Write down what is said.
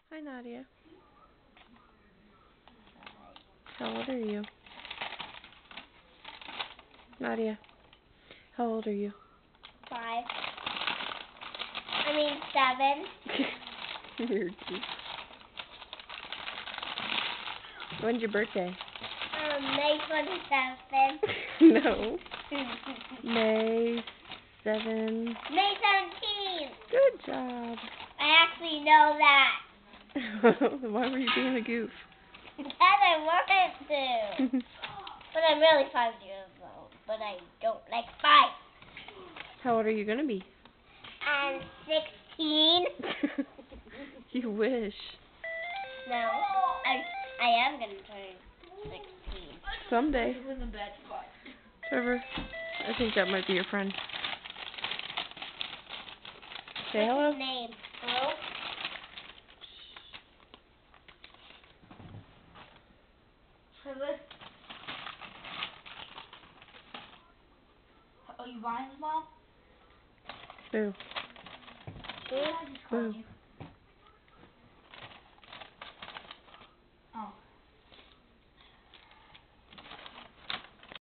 Hi, Nadia. How old are you? Nadia, how old are you? 5. 7. You're cute. When's your birthday? May 27th. No. May 7. May 17th. Good job. I actually know that. Why were you being a goof? Because I wanted to. But I'm really 5 years old. But I don't like 5. How old are you going to be? I'm 16. You wish. No, I am going to turn 16. Someday. Trevor, I think that might be your friend. Say What's hello. his name? Hello? Trevor? Oh, you Ryan's mom? Boo. Who? Boo.